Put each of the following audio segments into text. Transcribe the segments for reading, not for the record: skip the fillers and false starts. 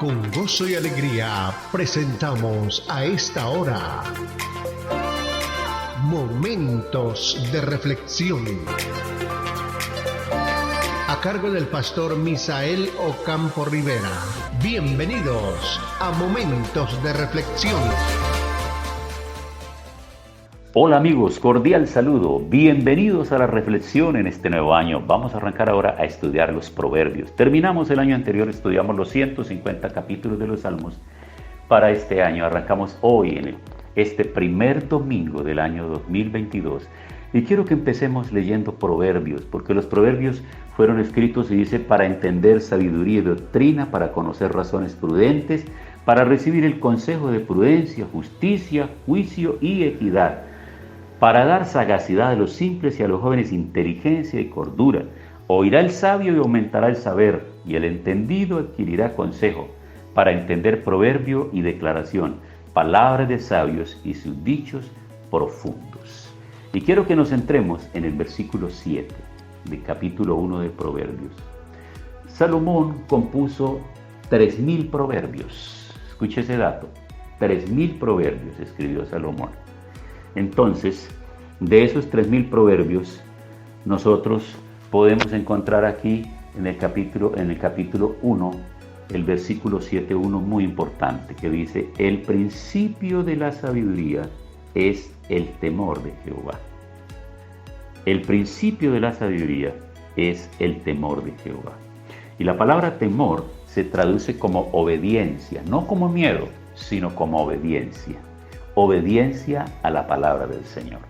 Con gozo y alegría presentamos a esta hora Momentos de Reflexión, a cargo del pastor Misael Ocampo Rivera. Bienvenidos a Momentos de Reflexión. Hola amigos, cordial saludo. Bienvenidos a la reflexión en este nuevo año. Vamos a arrancar ahora a estudiar los proverbios. Terminamos el año anterior, estudiamos los 150 capítulos de los Salmos. Para este año arrancamos hoy en este primer domingo del año 2022. Y quiero que empecemos leyendo proverbios, porque los proverbios fueron escritos y dice para entender sabiduría y doctrina, para conocer razones prudentes, para recibir el consejo de prudencia, justicia, juicio y equidad, para dar sagacidad a los simples y a los jóvenes inteligencia y cordura. Oirá el sabio y aumentará el saber, y el entendido adquirirá consejo, para entender proverbio y declaración, palabras de sabios y sus dichos profundos. Y quiero que nos centremos en el versículo 7 del capítulo 1 de Proverbios. Salomón compuso 3.000 proverbios. Escuche ese dato, 3.000 proverbios escribió Salomón. Entonces, de esos 3.000 proverbios, nosotros podemos encontrar aquí en el capítulo 1, el versículo 7.1 muy importante, que dice: el principio de la sabiduría es el temor de Jehová. El principio de la sabiduría es el temor de Jehová. Y la palabra temor se traduce como obediencia, no como miedo, sino como obediencia. Obediencia a la palabra del Señor.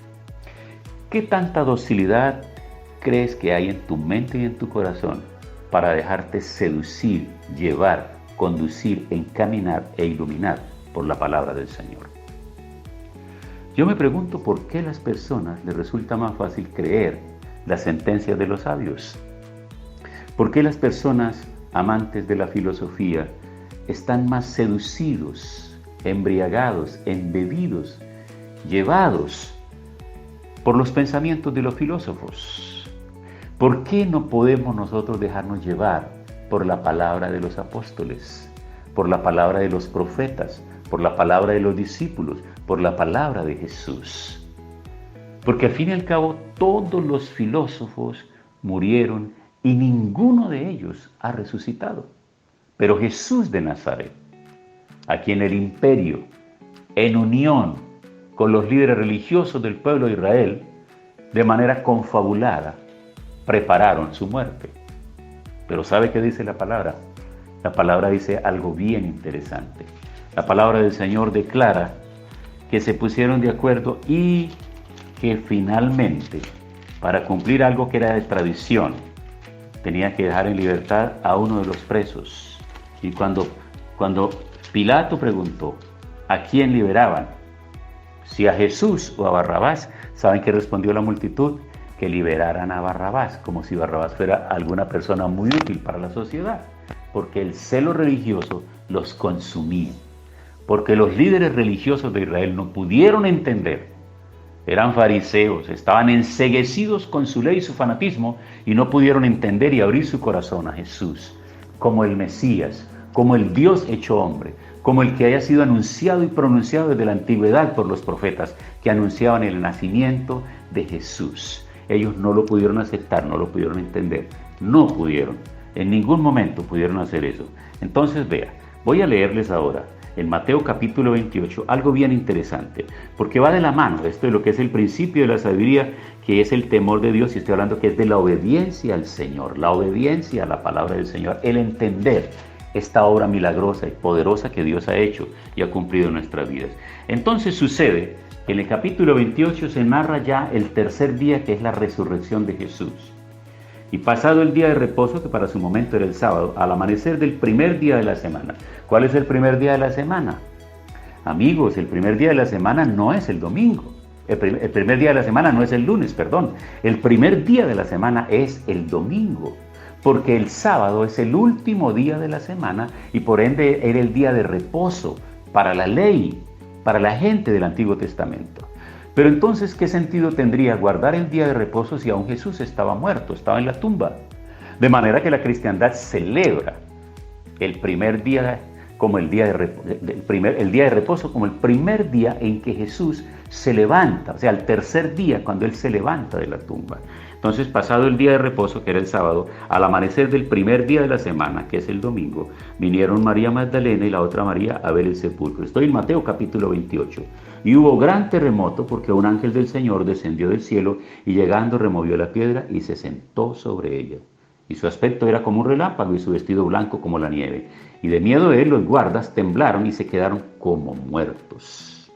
¿Qué tanta docilidad crees que hay en tu mente y en tu corazón para dejarte seducir, llevar, conducir, encaminar e iluminar por la palabra del Señor? Yo me pregunto por qué a las personas les resulta más fácil creer las sentencias de los sabios. ¿Por qué las personas amantes de la filosofía están más seducidos, embriagados, embebidos, llevados por los pensamientos de los filósofos? ¿Por qué no podemos nosotros dejarnos llevar por la palabra de los apóstoles, por la palabra de los profetas, por la palabra de los discípulos, por la palabra de Jesús? Porque al fin y al cabo todos los filósofos murieron y ninguno de ellos ha resucitado. Pero Jesús de Nazaret, aquí en el imperio, en unión con los líderes religiosos del pueblo de Israel, de manera confabulada, prepararon su muerte. Pero ¿sabe qué dice la palabra? La palabra dice algo bien interesante. La palabra del Señor declara que se pusieron de acuerdo y que finalmente, para cumplir algo que era de tradición, tenía que dejar en libertad a uno de los presos. Y cuando Pilato preguntó a quién liberaban, si a Jesús o a Barrabás, ¿saben qué respondió la multitud? Que liberaran a Barrabás, como si Barrabás fuera alguna persona muy útil para la sociedad, porque el celo religioso los consumía, porque los líderes religiosos de Israel no pudieron entender, eran fariseos, estaban enceguecidos con su ley y su fanatismo, y no pudieron entender y abrir su corazón a Jesús como el Mesías, como el Dios hecho hombre, como el que haya sido anunciado y pronunciado desde la antigüedad por los profetas que anunciaban el nacimiento de Jesús. Ellos no lo pudieron aceptar, no lo pudieron entender, no pudieron, en ningún momento pudieron hacer eso. Entonces vea, voy a leerles ahora en Mateo capítulo 28 algo bien interesante, porque va de la mano esto de lo que es el principio de la sabiduría, que es el temor de Dios, y estoy hablando que es de la obediencia al Señor, la obediencia a la palabra del Señor, el entender esta obra milagrosa y poderosa que Dios ha hecho y ha cumplido en nuestras vidas. Entonces sucede que en el capítulo 28 se narra ya el tercer día, que es la resurrección de Jesús. Y pasado el día de reposo, que para su momento era el sábado, al amanecer del primer día de la semana. ¿Cuál es el primer día de la semana? Amigos, el primer día de la semana no es el domingo. El primer día de la semana no es el lunes, perdón. El primer día de la semana es el domingo, porque el sábado es el último día de la semana y por ende era el día de reposo para la ley, para la gente del Antiguo Testamento. Pero entonces, ¿qué sentido tendría guardar el día de reposo si aún Jesús estaba muerto, estaba en la tumba? De manera que la cristiandad celebra el primer día como el día el día de reposo como el primer día en que Jesús se levanta, o sea, el tercer día cuando Él se levanta de la tumba. Entonces, pasado el día de reposo, que era el sábado, al amanecer del primer día de la semana, que es el domingo, vinieron María Magdalena y la otra María a ver el sepulcro. Estoy en Mateo capítulo 28. Y hubo gran terremoto porque un ángel del Señor descendió del cielo y llegando removió la piedra y se sentó sobre ella. Y su aspecto era como un relámpago y su vestido blanco como la nieve. Y de miedo de él los guardas temblaron y se quedaron como muertos.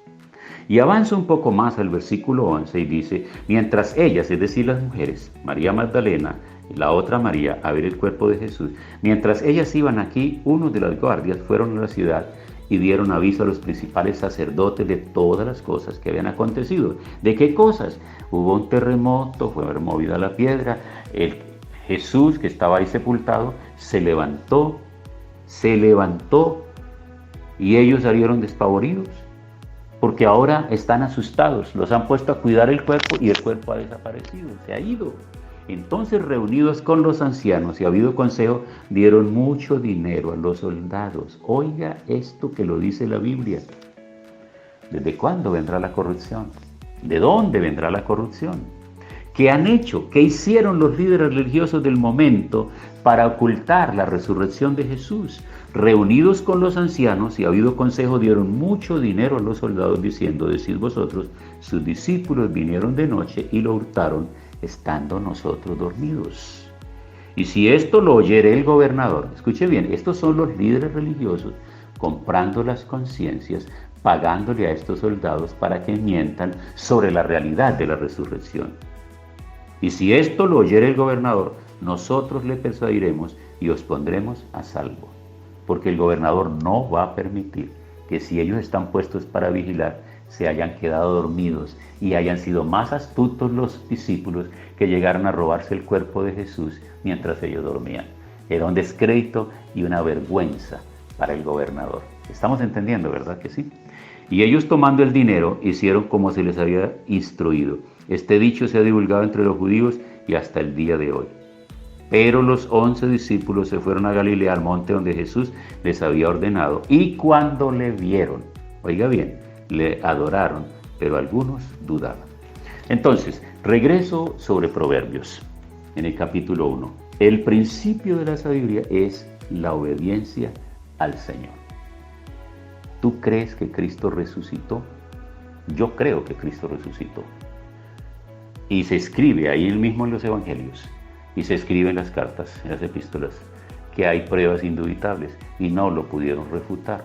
Y avanza un poco más al versículo 11 y dice, mientras ellas, es decir las mujeres, María Magdalena y la otra María, a ver el cuerpo de Jesús, mientras ellas iban aquí, unos de las guardias fueron a la ciudad y dieron aviso a los principales sacerdotes de todas las cosas que habían acontecido. ¿De qué cosas? Hubo un terremoto, fue removida la piedra, el Jesús que estaba ahí sepultado se levantó y ellos salieron despavoridos porque ahora están asustados, los han puesto a cuidar el cuerpo y el cuerpo ha desaparecido, se ha ido. Entonces, reunidos con los ancianos y habido consejo, dieron mucho dinero a los soldados. Oiga esto que lo dice la Biblia. ¿Desde cuándo vendrá la corrupción? ¿De dónde vendrá la corrupción? ¿Qué han hecho? ¿Qué hicieron los líderes religiosos del momento para ocultar la resurrección de Jesús? Reunidos con los ancianos y habido consejo, dieron mucho dinero a los soldados diciendo, decid vosotros, sus discípulos vinieron de noche y lo hurtaron, estando nosotros dormidos. Y si esto lo oyere el gobernador, escuche bien, estos son los líderes religiosos comprando las conciencias, pagándole a estos soldados para que mientan sobre la realidad de la resurrección. Y si esto lo oyere el gobernador, nosotros le persuadiremos y os pondremos a salvo. Porque el gobernador no va a permitir que si ellos están puestos para vigilar, se hayan quedado dormidos y hayan sido más astutos los discípulos que llegaron a robarse el cuerpo de Jesús mientras ellos dormían. Era un descrédito y una vergüenza para el gobernador. Estamos entendiendo, ¿verdad que sí? Y ellos tomando el dinero hicieron como se les había instruido. Este dicho se ha divulgado entre los judíos y hasta el día de hoy. Pero los 11 discípulos se fueron a Galilea, al monte donde Jesús les había ordenado. Y cuando le vieron, oiga bien, le adoraron, pero algunos dudaban. Entonces, regreso sobre Proverbios, en el capítulo 1. El principio de la sabiduría es la obediencia al Señor. ¿Tú crees que Cristo resucitó? Yo creo que Cristo resucitó. Y se escribe ahí mismo en los evangelios, y se escribe en las cartas, en las epístolas, que hay pruebas indubitables y no lo pudieron refutar.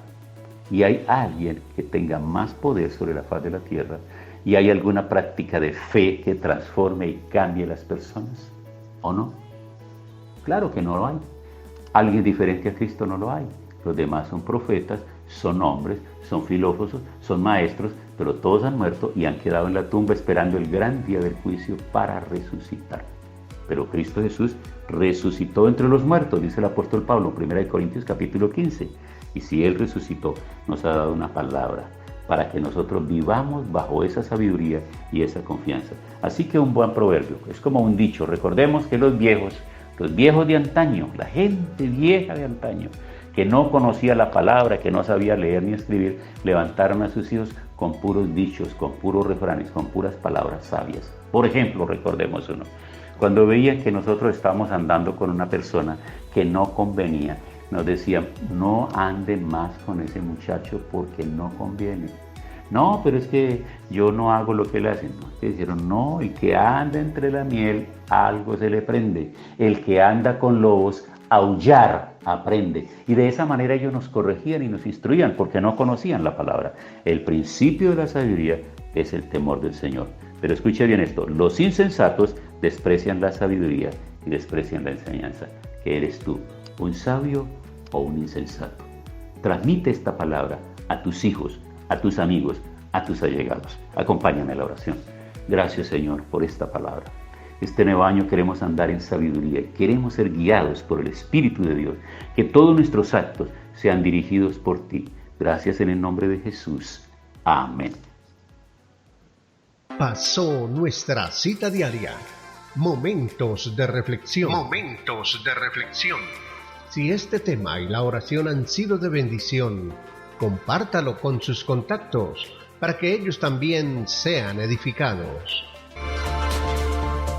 Y hay alguien que tenga más poder sobre la faz de la tierra, y hay alguna práctica de fe que transforme y cambie las personas, ¿o no? Claro que no lo hay. Alguien diferente a Cristo no lo hay. Los demás son profetas, son hombres, son filósofos, son maestros, pero todos han muerto y han quedado en la tumba esperando el gran día del juicio para resucitar. Pero Cristo Jesús resucitó entre los muertos, dice el apóstol Pablo en 1 Corintios capítulo 15. Y si Él resucitó, nos ha dado una palabra para que nosotros vivamos bajo esa sabiduría y esa confianza. Así que un buen proverbio, es como un dicho. Recordemos que los viejos de antaño, la gente vieja de antaño, que no conocía la palabra, que no sabía leer ni escribir, levantaron a sus hijos con puros dichos, con puros refranes, con puras palabras sabias. Por ejemplo, recordemos uno. Cuando veían que nosotros estábamos andando con una persona que no convenía, nos decían, no ande más con ese muchacho porque no conviene. No, pero es que yo no hago lo que le hacen. No, que dijeron, no, el que anda entre la miel, algo se le prende. El que anda con lobos, aullar aprende. Y de esa manera ellos nos corregían y nos instruían porque no conocían la palabra. El principio de la sabiduría es el temor del Señor. Pero escuche bien esto, los insensatos desprecian la sabiduría y desprecian la enseñanza. ¿Qué eres tú? ¿Un sabio o un insensato? Transmite esta palabra a tus hijos, a tus amigos, a tus allegados. Acompáñame a la oración. Gracias, Señor, por esta palabra. Este nuevo año queremos andar en sabiduría, queremos ser guiados por el Espíritu de Dios, que todos nuestros actos sean dirigidos por ti. Gracias en el nombre de Jesús. Amén. Pasó nuestra cita diaria. Momentos de reflexión. Momentos de reflexión. Si este tema y la oración han sido de bendición, compártalo con sus contactos para que ellos también sean edificados.